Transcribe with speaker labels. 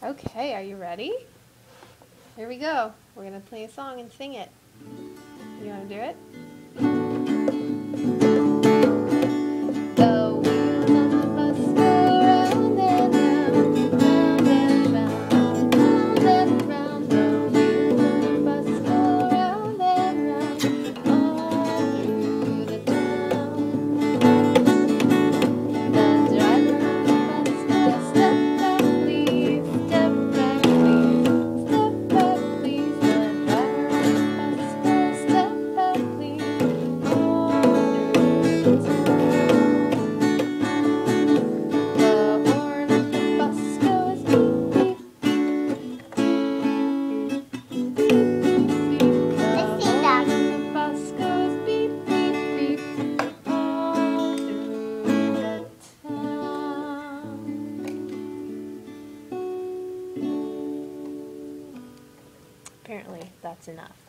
Speaker 1: Okay, are you ready? Here we go. We're going to play a song and sing it. You want to do it? The wheels on the bus go round and round, round and round, round and round. The wheels on the bus go round and round, all through the town. The driver of the bus goes, step back please, step back please, step back please. The driver of the bus goes, step back please, all through the town. The horn of the bus goes beep, beep, beep, beep, beep, beep. The horn of the bus goes beep, beep, beep, all through the town. Apparently, that's enough.